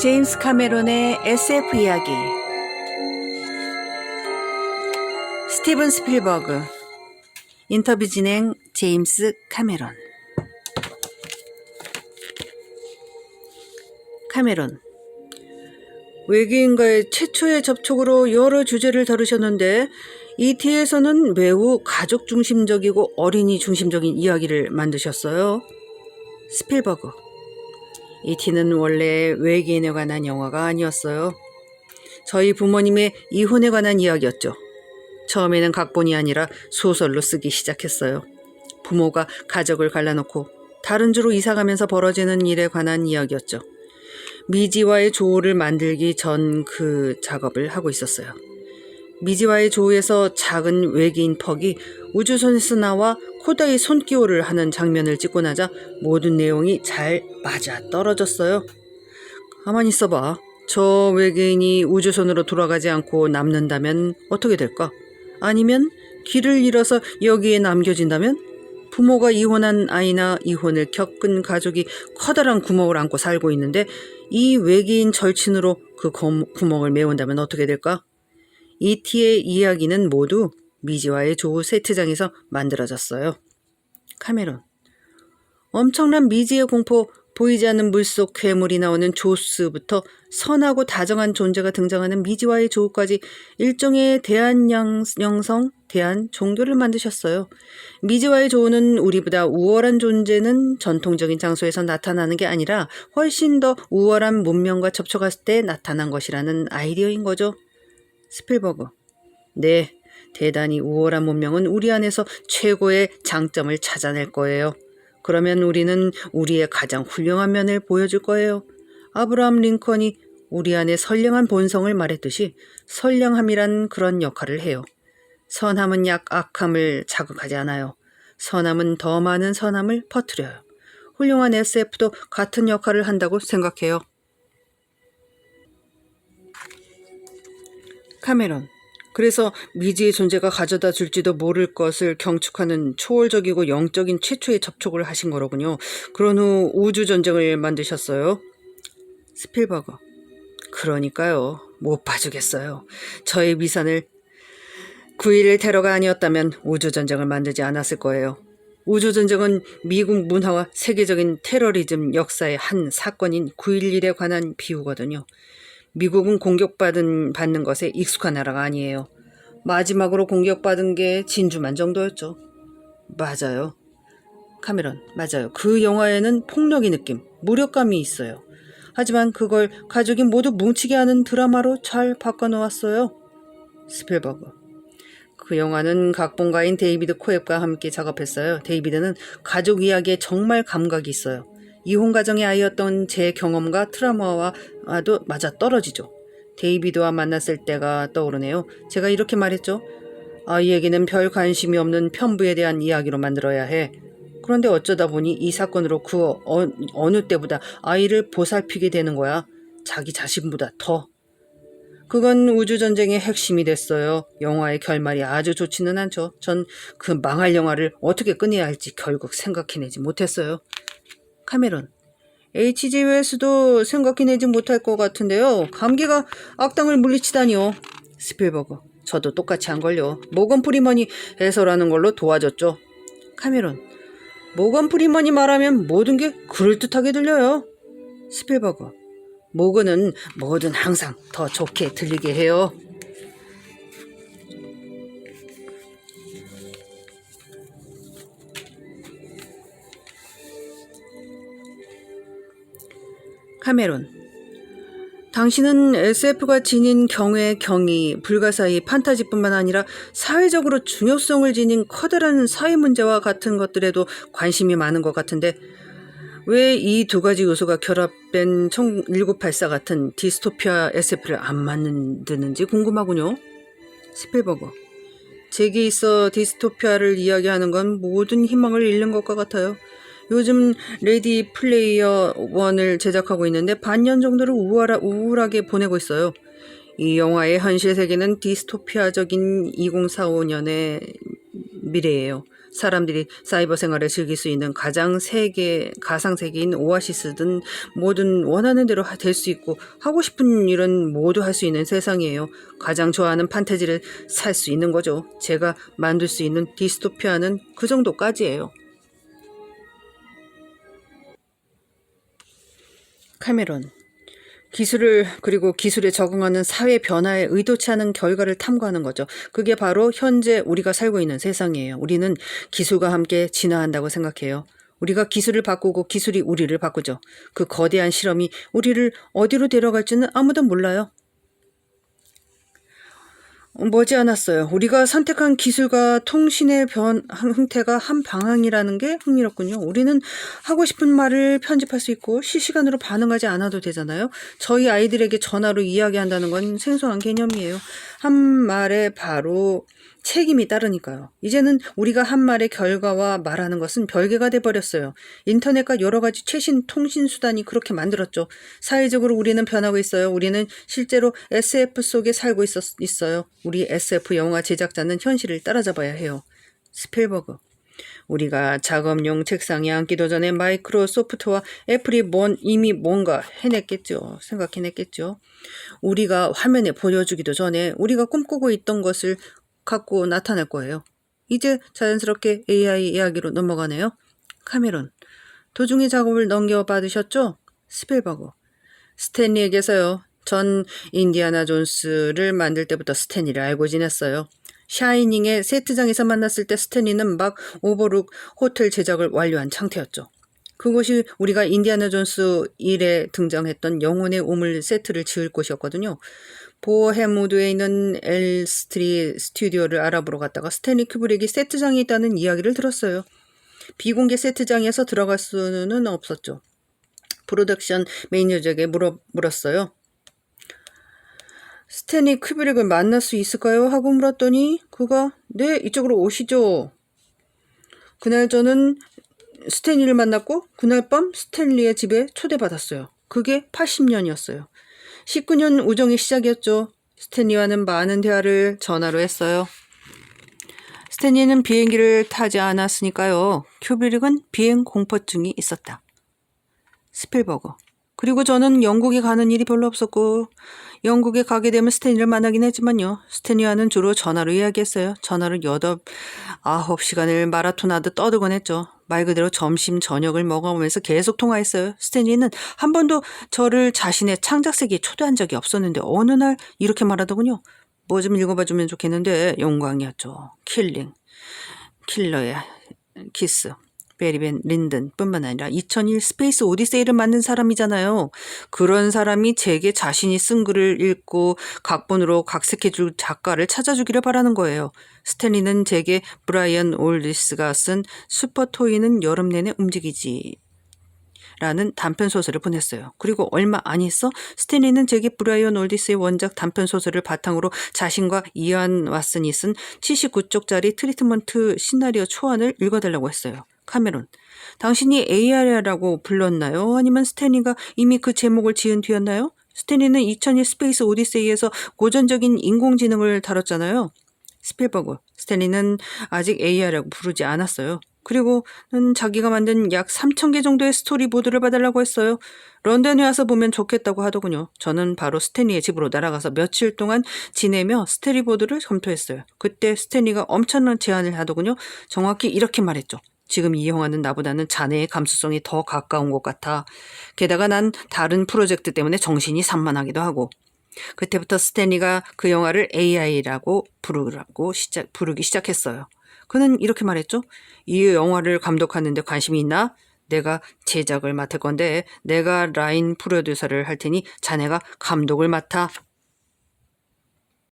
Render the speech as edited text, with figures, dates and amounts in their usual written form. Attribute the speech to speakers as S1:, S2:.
S1: 제임스 카메론의 SF 이야기. 스티븐 스필버그. 인터뷰 진행 제임스 카메론. 카메론. 외계인과의 최초의 접촉으로 여러 주제를 다루셨는데 ET에서는 매우 가족 중심적이고 어린이 중심적인 이야기를 만드셨어요. 스필버그. ET는 원래 외계인에 관한 영화가 아니었어요. 저희 부모님의 이혼에 관한 이야기였죠. 처음에는 각본이 아니라 소설로 쓰기 시작했어요. 부모가 가족을 갈라놓고 다른 주로 이사가면서 벌어지는 일에 관한 이야기였죠. 미지와의 조우를 만들기 전 그 작업을 하고 있었어요. 미지와의 조우에서 작은 외계인 퍽이 우주선에서 나와 코다이 손기호를 하는 장면을 찍고 나자 모든 내용이 잘 맞아 떨어졌어요. 가만히 있어봐. 저 외계인이 우주선으로 돌아가지 않고 남는다면 어떻게 될까? 아니면 길을 잃어서 여기에 남겨진다면? 부모가 이혼한 아이나 이혼을 겪은 가족이 커다란 구멍을 안고 살고 있는데 이 외계인 절친으로 그 구멍을 메운다면 어떻게 될까? ET의 이야기는 모두 미지와의 조우 세트장에서 만들어졌어요. 카메론. 엄청난 미지의 공포, 보이지 않는 물속 괴물이 나오는 조스부터 선하고 다정한 존재가 등장하는 미지와의 조우까지 일종의 대한영성, 대한 종교를 만드셨어요. 미지와의 조우는 우리보다 우월한 존재는 전통적인 장소에서 나타나는 게 아니라 훨씬 더 우월한 문명과 접촉했을 때 나타난 것이라는 아이디어인 거죠. 스필버그. 네, 대단히 우월한 문명은 우리 안에서 최고의 장점을 찾아낼 거예요. 그러면 우리는 우리의 가장 훌륭한 면을 보여줄 거예요. 아브라함 링컨이 우리 안에 선량한 본성을 말했듯이 선량함이란 그런 역할을 해요. 선함은 악함을 자극하지 않아요. 선함은 더 많은 선함을 퍼뜨려요. 훌륭한 SF도 같은 역할을 한다고 생각해요. 카메론. 그래서 미지의 존재가 가져다 줄지도 모를 것을 경축하는 초월적이고 영적인 최초의 접촉을 하신 거로군요. 그런 후 우주전쟁을 만드셨어요. 스필버그. 그러니까요. 못 봐주겠어요. 저의 미산을 9.11 테러가 아니었다면 우주전쟁을 만들지 않았을 거예요. 우주전쟁은 미국 문화와 세계적인 테러리즘 역사의 한 사건인 9.11에 관한 비유거든요. 미국은 공격받는 것에 익숙한 나라가 아니에요. 마지막으로 공격받은 게 진주만 정도였죠. 맞아요. 카메론, 맞아요. 그 영화에는 폭력의 느낌, 무력감이 있어요. 하지만 그걸 가족이 모두 뭉치게 하는 드라마로 잘 바꿔놓았어요. 스필버그. 그 영화는 각본가인 데이비드 코앱과 함께 작업했어요. 데이비드는 가족 이야기에 정말 감각이 있어요. 이혼 가정의 아이였던 제 경험과 트라우마와도 맞아 떨어지죠. 데이비드와 만났을 때가 떠오르네요. 제가 이렇게 말했죠. 아이에게는 별 관심이 없는 편부에 대한 이야기로 만들어야 해. 그런데 어쩌다 보니 이 사건으로 그 어느 때보다 아이를 보살피게 되는 거야. 자기 자신보다 더. 그건 우주전쟁의 핵심이 됐어요. 영화의 결말이 아주 좋지는 않죠. 전 그 망할 영화를 어떻게 끝내야 할지 결국 생각해내지 못했어요. 카메론. H.G. 웰스도 생각해내지 못할 것 같은데요. 감기가 악당을 물리치다니요. 스필버그. 저도 똑같이 한 걸요. 모건 프리먼이 해설하는 걸로 도와줬죠. 카메론. 모건 프리먼이 말하면 모든 게 그럴듯하게 들려요. 스필버그. 모건은 뭐든 항상 더 좋게 들리게 해요. 카메론. 당신은 SF가 지닌 경외, 경이, 불가사의, 판타지뿐만 아니라 사회적으로 중요성을 지닌 커다란 사회 문제와 같은 것들에도 관심이 많은 것 같은데 왜 이 두 가지 요소가 결합된 1984 같은 디스토피아 SF를 안 만드는지 궁금하군요. 스필버그. 제게 있어 디스토피아를 이야기하는 건 모든 희망을 잃는 것과 같아요. 요즘 레디 플레이어 1을 제작하고 있는데 반년 정도를 우울하게 보내고 있어요. 이 영화의 현실 세계는 디스토피아적인 2045년의 미래예요. 사람들이 사이버 생활을 즐길 수 있는 가상세계인 오아시스든 뭐든 원하는 대로 될 수 있고 하고 싶은 일은 모두 할 수 있는 세상이에요. 가장 좋아하는 판타지를 살 수 있는 거죠. 제가 만들 수 있는 디스토피아는 그 정도까지예요. 카메론. 그리고 기술에 적응하는 사회 변화에 의도치 않은 결과를 탐구하는 거죠. 그게 바로 현재 우리가 살고 있는 세상이에요. 우리는 기술과 함께 진화한다고 생각해요. 우리가 기술을 바꾸고 기술이 우리를 바꾸죠. 그 거대한 실험이 우리를 어디로 데려갈지는 아무도 몰라요. 머지않았어요. 우리가 선택한 기술과 통신의 형태가 한 방향이라는 게 흥미롭군요. 우리는 하고 싶은 말을 편집할 수 있고 실시간으로 반응하지 않아도 되잖아요. 저희 아이들에게 전화로 이야기한다는 건 생소한 개념이에요. 한 말에 바로 책임이 따르니까요. 이제는 우리가 한 말의 결과와 말하는 것은 별개가 돼버렸어요. 인터넷과 여러 가지 최신 통신 수단이 그렇게 만들었죠. 사회적으로 우리는 변하고 있어요. 우리는 실제로 SF 속에 살고 있어요. 우리 SF 영화 제작자는 현실을 따라잡아야 해요. 스필버그. 우리가 작업용 책상에 앉기도 전에 마이크로소프트와 애플이 이미 뭔가 생각해냈겠죠. 우리가 화면에 보여주기도 전에 우리가 꿈꾸고 있던 것을 갖고 나타날 거예요. 이제 자연스럽게 AI 이야기로 넘어가네요. 카메론. 도중에 작업을 넘겨받으셨죠? 스필버그. 스탠리에게서요. 전 인디아나 존스를 만들 때부터 스탠리를 알고 지냈어요. 샤이닝의 세트장에서 만났을 때 스탠리는 막 오버룩 호텔 제작을 완료한 상태였죠. 그곳이 우리가 인디아나 존스 1에 등장했던 영혼의 우물 세트를 지을 곳이었거든요. 보헤무드에 있는 엘스트리 스튜디오를 알아보러 갔다가 스탠리 큐브릭이 세트장에 있다는 이야기를 들었어요. 비공개 세트장에서 들어갈 수는 없었죠. 프로덕션 매니저에게 물었어요. 스탠리 큐브릭을 만날 수 있을까요? 하고 물었더니 그가 네, 이쪽으로 오시죠. 그날 저는 스탠리를 만났고 그날 밤 스탠리의 집에 초대받았어요. 그게 80년이었어요. 19년 우정의 시작이었죠. 스탠리와는 많은 대화를 전화로 했어요. 스탠리는 비행기를 타지 않았으니까요. 큐브릭은 비행 공포증이 있었다. 스필버그. 그리고 저는 영국에 가는 일이 별로 없었고 영국에 가게 되면 스탠리를 만나긴 했지만요. 스탠리와는 주로 전화로 이야기했어요. 전화로 9시간을 마라톤하듯 떠들곤 했죠. 말 그대로 점심, 저녁을 먹어보면서 계속 통화했어요. 스탠리는 한 번도 저를 자신의 창작세계에 초대한 적이 없었는데 어느 날 이렇게 말하더군요. 뭐 좀 읽어봐주면 좋겠는데 영광이었죠. 킬러의 키스. 베리 밴 린든 뿐만 아니라 2001 스페이스 오디세이를 만든 사람이잖아요. 그런 사람이 제게 자신이 쓴 글을 읽고 각본으로 각색해줄 작가를 찾아주기를 바라는 거예요. 스탠리는 제게 브라이언 올디스가 쓴 슈퍼토이는 여름 내내 움직이지 라는 단편소설을 보냈어요. 그리고 얼마 안 있어 스탠리는 제게 브라이언 올디스의 원작 단편소설을 바탕으로 자신과 이안 왓슨이 쓴 79쪽짜리 트리트먼트 시나리오 초안을 읽어달라고 했어요. 카메론. 당신이 AI라고 불렀나요? 아니면 스탠리가 이미 그 제목을 지은 뒤였나요? 스탠리는 2001 스페이스 오디세이에서 고전적인 인공지능을 다뤘잖아요. 스필버그. 스탠리는 아직 AI라고 부르지 않았어요. 그리고는 자기가 만든 약 3,000개 정도의 스토리보드를 봐달라고 했어요. 런던에 와서 보면 좋겠다고 하더군요. 저는 바로 스탠리의 집으로 날아가서 며칠 동안 지내며 스토리보드를 검토했어요. 그때 스탠리가 엄청난 제안을 하더군요. 정확히 이렇게 말했죠. 지금 이 영화는 나보다는 자네의 감수성이 더 가까운 것 같아. 게다가 난 다른 프로젝트 때문에 정신이 산만하기도 하고. 그때부터 스탠리가 그 영화를 AI라고 부르기 시작했어요. 그는 이렇게 말했죠. 이 영화를 감독하는 데 관심이 있나? 내가 제작을 맡을 건데 내가 라인 프로듀서를 할 테니 자네가 감독을 맡아.